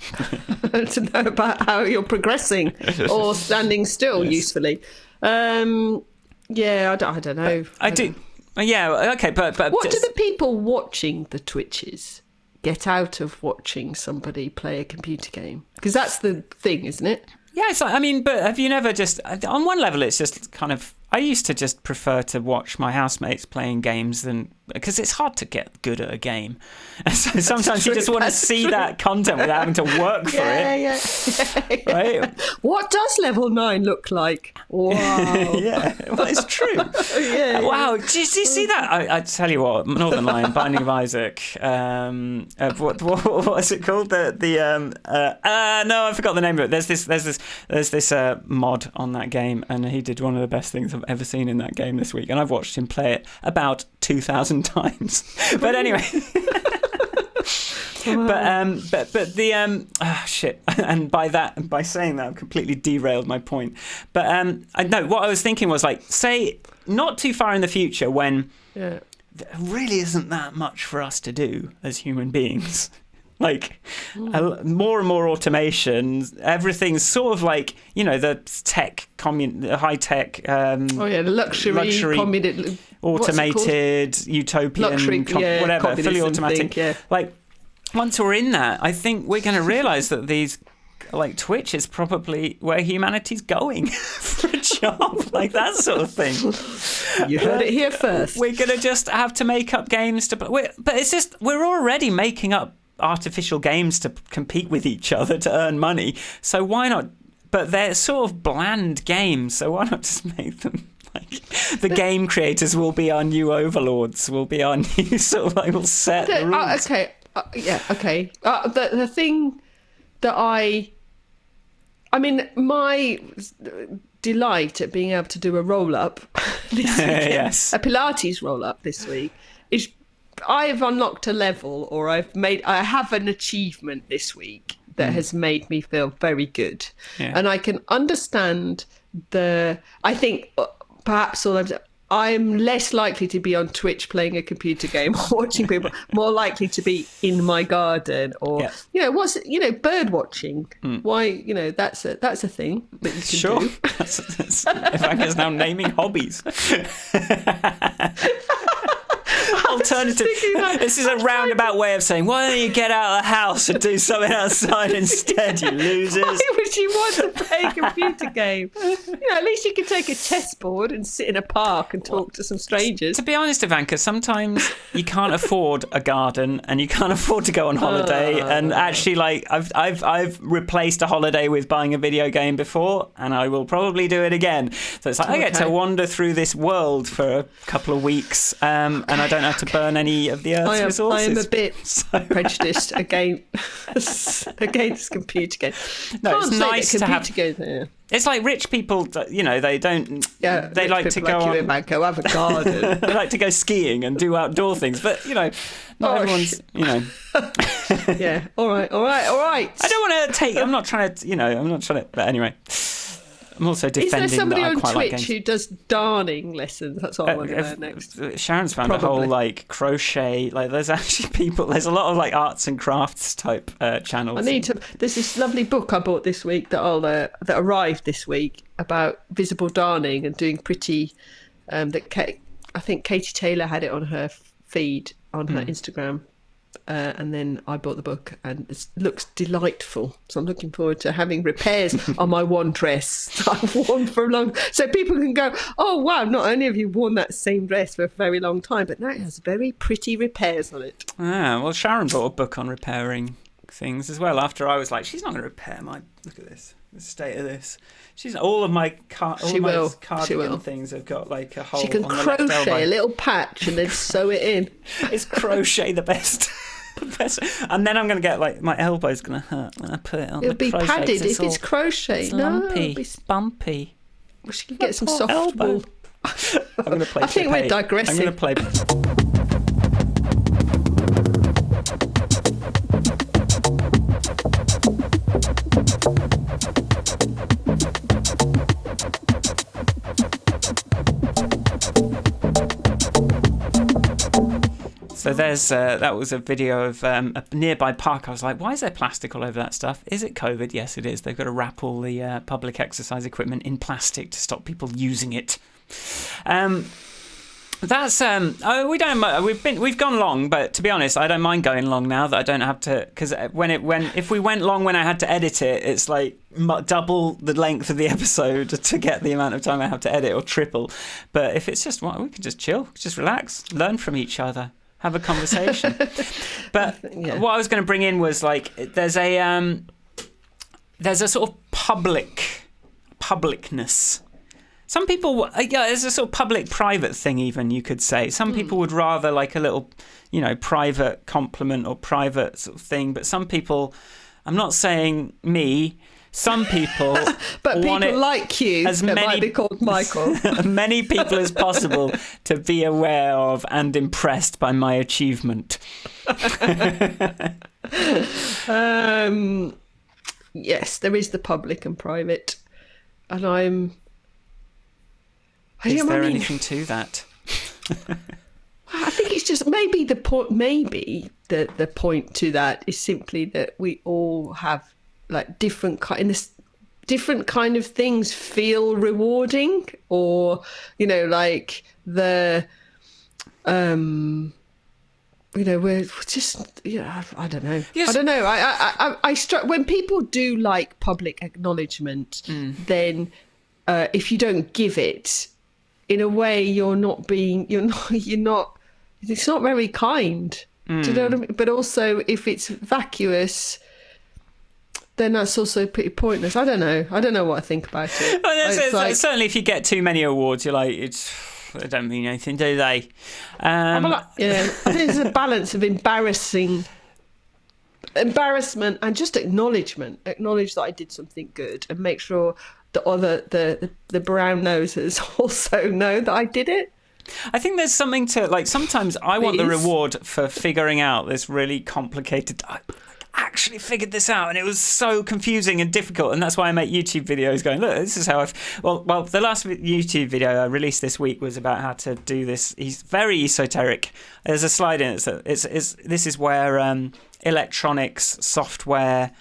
to know about how you're progressing or standing still usefully. I don't know. I do. Yeah, okay, but what do the people watching the Twitches get out of watching somebody play a computer game? Because that's the thing, isn't it? Yeah, it's like, I mean, but have you never just, on one level, it's just kind of, I used to just prefer to watch my housemates playing games because it's hard to get good at a game. And so sometimes you just want to see that content without having to work for it. Yeah. Right? What does level 9 look like? Wow. Yeah, well, it's true. Wow, did you see that? I tell you what, Northern Lion, Binding of Isaac, what's it called? No, I forgot the name of it. There's this mod on that game, and he did one of the best things I've ever seen in that game this week, and I've watched him play it about 2,000 times. But anyway. But the shit, and by saying that I've completely derailed my point. But what I was thinking was, like, say not too far in the future when there really isn't that much for us to do as human beings. Like more and more automation, everything's sort of like, the tech, high tech. The luxury automated, utopian, luxury, whatever, fully automatic. Thing, Like, once we're in that, I think we're going to realise that these, like, Twitch is probably where humanity's going for a job, like that sort of thing. You heard it here first. We're going to just have to make up games but it's just, we're already making up artificial games to compete with each other to earn money. So why not? But they're sort of bland games, so why not just make them like the game creators will be our new overlords, will be our new sort of like, will set the rules. Okay, Yeah, okay. The thing that I mean, my delight at being able to do a roll-up this weekend, Yes. a Pilates roll-up this week, is I've unlocked a level, or I have an achievement this week that has made me feel very good. Yeah. And I can understand I think perhaps I'm less likely to be on Twitch playing a computer game or watching people, more likely to be in my garden or, bird watching. Why, that's a thing that you can Sure. do. Ivanka's now naming hobbies. Alternative. This is a roundabout way of saying, why don't you get out of the house and do something outside instead, you losers? Why would you want to play a computer game? At least you can take a chessboard and sit in a park and talk to some strangers. To be honest, Ivanka, sometimes you can't afford a garden and you can't afford to go on holiday. And actually, like, I've replaced a holiday with buying a video game before, and I will probably do it again. So it's like I get to wander through this world for a couple of weeks, and I don't have to burn any of the Earth's resources. I am a bit prejudiced against computer games. No, it's nice to have. Games, It's like rich people, they don't. Yeah, they like to go on. Go have a garden. They like to go skiing and do outdoor things, but not everyone's. Yeah. All right. I don't want to take. I'm not trying to. But anyway. I'm also defending. Is there somebody that I on quite Twitch like who does darning lessons? That's what I want to learn next. Sharon's found a whole crochet. There's actually people. There's a lot of arts and crafts type channels. I need to. There's this lovely book I bought this week that arrived this week about visible darning and doing pretty. I think Katie Taylor had it on her feed on her Instagram. And then I bought the book, and it looks delightful. So I'm looking forward to having repairs on my one dress that I've worn for a long. So people can go, oh wow! Not only have you worn that same dress for a very long time, but now it has very pretty repairs on it. Well, Sharon bought a book on repairing things as well. After I was like, she's not going to repair my. Look at this. The state of this. She's all of my cardigan things have got a hole. She can on the left crochet elbow. a little patch and then sew it in. Is crochet the best? And then I'm going to get my elbow's going to hurt when I put it on. It'll be crochet, padded if it's crochet. It's no, lumpy, bumpy. Well, she can get some soft wool. I'm going to play. I think we're digressing. I'm going to play. So there's that was a video of a nearby park. I was like, why is there plastic all over that stuff? Is it COVID? Yes, it is. They've got to wrap all the public exercise equipment in plastic to stop people using it. That's we've gone long, but to be honest, I don't mind going long now that I don't have to, because if we went long when I had to edit it, it's double the length of the episode to get the amount of time I have to edit, or triple. But if it's just we can just chill, just relax, learn from each other, have a conversation. But what I was going to bring in was there's a sort of publicness. Some people, there's a sort of public-private thing even, you could say. Some people would rather a little, private compliment or private sort of thing. But some people, I'm not saying me, some people but want people it like you as that many, might be called Michael. many people as possible to be aware of and impressed by my achievement. Yes, there is the public and private. And Is there anything to that? I think it's just maybe the point. Maybe the point to that is simply that we all have different kind of things feel rewarding, or we're just I don't know. Yes. I don't know. I struck when people do public acknowledgement, then if you don't give it, in a way, it's not very kind. Do you know what I mean? But also, if it's vacuous, then that's also pretty pointless. I don't know what I think about it. Well, certainly, if you get too many awards, you're they don't mean anything, do they? I think there's a balance of embarrassing embarrassment and just acknowledge that I did something good, and make sure the brown nosers also know that I did it. I think there's something to, like, sometimes I want the reward for figuring out this really complicated, I actually figured this out and it was so confusing and difficult, and that's why I make YouTube videos going, look, this is how well, the last YouTube video I released this week was about how to do this. He's very esoteric. There's a slide in it. This is where electronics, software,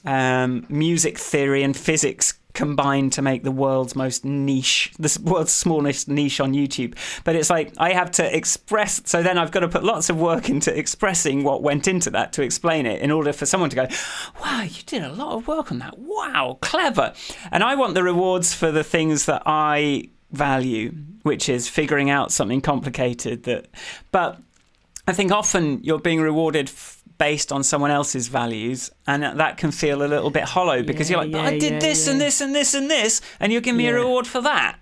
music theory and physics combined to make the world's most niche, the world's smallest niche on YouTube. But it's like I have to express, so then I've got to put lots of work into expressing what went into that to explain it, in order for someone to go, wow, you did a lot of work on that, wow, clever. And I want the rewards for the things that I value, which is figuring out something complicated. But I think often you're being rewarded based on someone else's values, and that can feel a little bit hollow, because you're like, but I did this and this and this and this, and you're giving me a reward for that,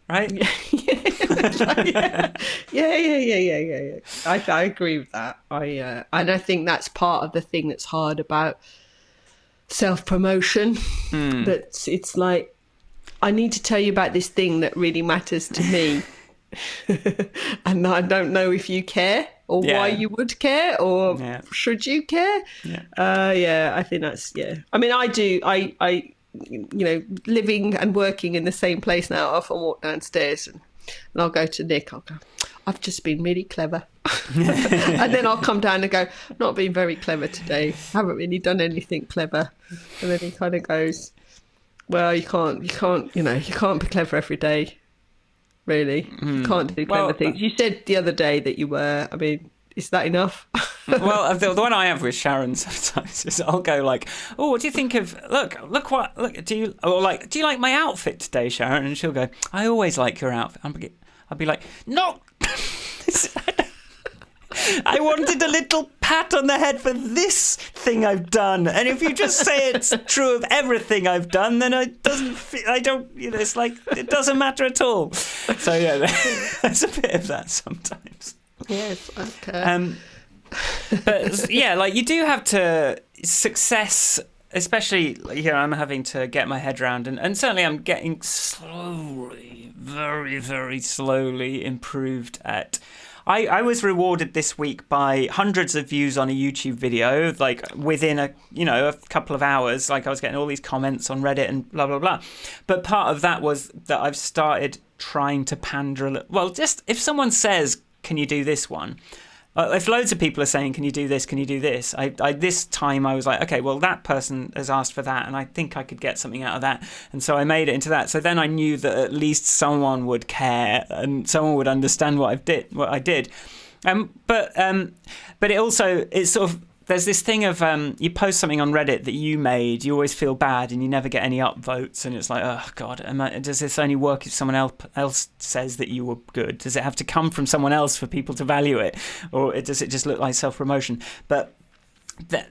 right? Yeah. I agree with that. And I think that's part of the thing that's hard about self-promotion. That it's like, I need to tell you about this thing that really matters to me, and I don't know if you care, or why you would care, or should you care. I think that's I mean, I living and working in the same place now, I often walk downstairs and I'll go to Nick, I'll go, I've just been really clever. And then I'll come down and go, not been very clever today, haven't really done anything clever. And then he kind of goes, well, you can't be clever every day. Really, you can't do clever things. You said the other day that you were. I mean, is that enough? Well, the one I have with Sharon sometimes is I'll go like, "Oh, what do you think of? Look, do you like my outfit today, Sharon?" And she'll go, "I always like your outfit." I'll be like, "No." I wanted a little pat on the head for this thing I've done, and if you just say it's true of everything I've done, then it's like it doesn't matter at all. So yeah, there's a bit of that sometimes. Yes, okay. But yeah, like you do have to success. Especially here, I'm having to get my head around, and certainly I'm getting slowly, very, very slowly improved at. I was rewarded this week by hundreds of views on a YouTube video, like within a couple of hours. Like I was getting all these comments on Reddit and blah, blah, blah. But part of that was that I've started trying to pander a little. Well, just if someone says, can you do this one? If loads of people are saying, can you do this, can you do this? This time I was like, okay, well, that person has asked for that, and I think I could get something out of that. And so I made it into that. So then I knew that at least someone would care and someone would understand what I did. But it also, it's sort of, there's this thing of you post something on Reddit that you made, you always feel bad and you never get any upvotes, and it's like, oh God, does this only work if someone else says that you were good? Does it have to come from someone else for people to value it, or does it just look like self-promotion? But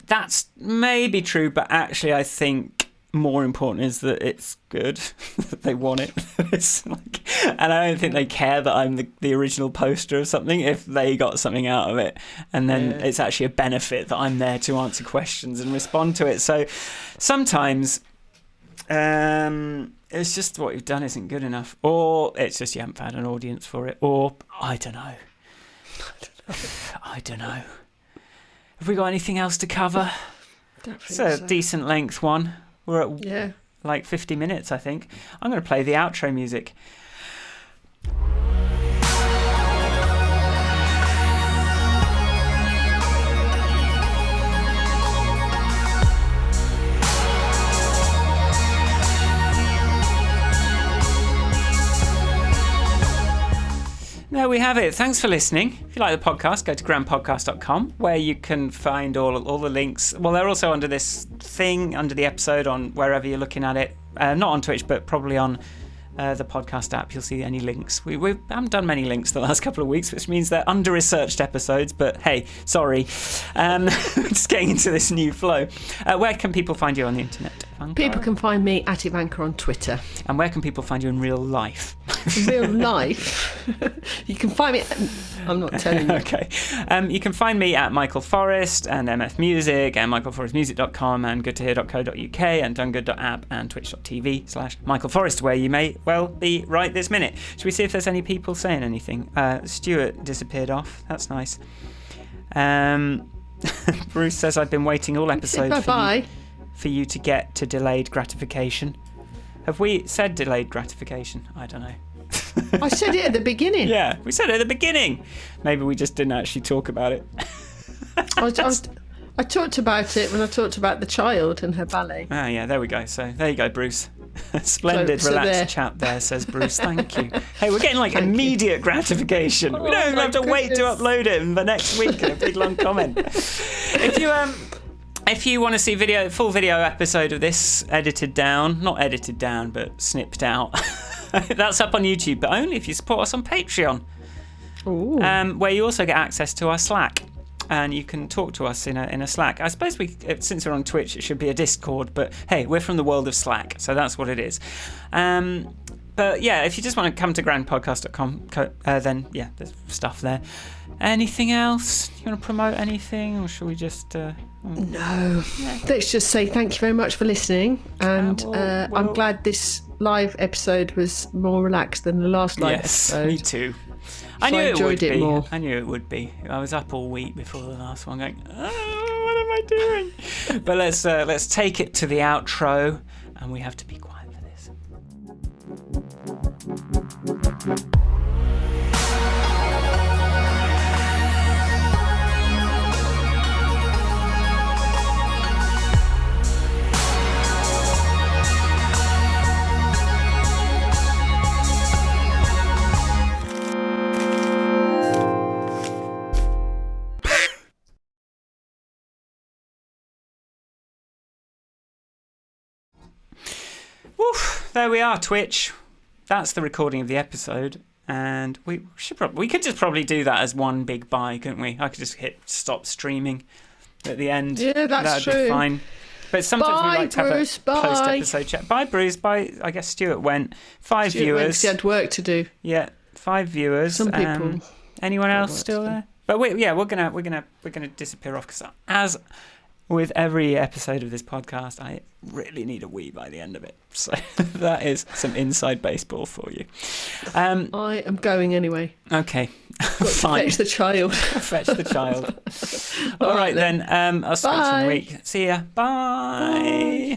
that's maybe true, but actually I think more important is that it's good, that they want it. It's like, and I don't think they care that I'm the original poster of something if they got something out of it, and then it's actually a benefit that I'm there to answer questions and respond to it. So sometimes it's just what you've done isn't good enough, or it's just you haven't found an audience for it, or I don't know. Have we got anything else to cover? It's a decent length one. We're at like 50 minutes, I think. I'm going to play the outro music. There we have it. Thanks for listening. If you like the podcast, go to grandpodcast.com, where you can find all the links. Well, they're also under this thing, under the episode, on wherever you're looking at it. Not on Twitch, but probably on the podcast app. You'll see any links. We haven't done many links the last couple of weeks, which means they're under-researched episodes. But hey, sorry. Just getting into this new flow. Where can people find you on the internet? Ivanka. People can find me at Ivanka on Twitter. And where can people find you in real life? In real life? You can find me... I'm not telling you. Okay. You can find me at Michael Forrest and MF Music and michaelforrestmusic.com and goodtohear.co.uk and donegood.app and twitch.tv/Michael Forrest, where you may well be right this minute. Should we see if there's any people saying anything? Stuart disappeared off. That's nice. Bruce says, I've been waiting all episodes for you to get to delayed gratification. Have we said delayed gratification? I don't know. I said it at the beginning. Yeah, we said it at the beginning. Maybe we just didn't actually talk about it. I talked about it when I talked about the child and her ballet. Ah, yeah, there we go. So there you go, Bruce. Splendid, relaxed chat there, says Bruce. Thank you. Hey, we're getting immediate gratification. We don't even have to wait to upload it the next week in a big long comment. If you want to see full video episode of this edited down, not edited down, but snipped out, that's up on YouTube, but only if you support us on Patreon, where you also get access to our Slack. And you can talk to us in a Slack. I suppose since we're on Twitch, it should be a Discord, but hey, we're from the world of Slack, so that's what it is. But yeah, if you just want to come to grandpodcast.com, then yeah, there's stuff there. Anything else? You want to promote anything, or should we just... No. Let's just say thank you very much for listening, and I'm glad this live episode was more relaxed than the last live episode. Yes, me too. I knew it would be. I knew it would be. I was up all week before the last one going, what am I doing? But let's take it to the outro, and we have to be quiet for this. Woof, there we are, Twitch. That's the recording of the episode, and we could just probably do that as one big bye, couldn't we? I could just hit stop streaming at the end. Yeah, that'd be fine. But sometimes we like to have Bruce, a post-episode chat. Bye, Bruce. Bye. I guess Stuart went. 5 viewers. He had work to do. Yeah, 5 viewers. Some people. Anyone else still there? But we're gonna disappear off because as with every episode of this podcast, I really need a wee by the end of it. So that is some inside baseball for you. I am going anyway. Okay, fine. Fetch the child. Fetch the child. All right then. I'll speak to you in a week. See ya. Bye.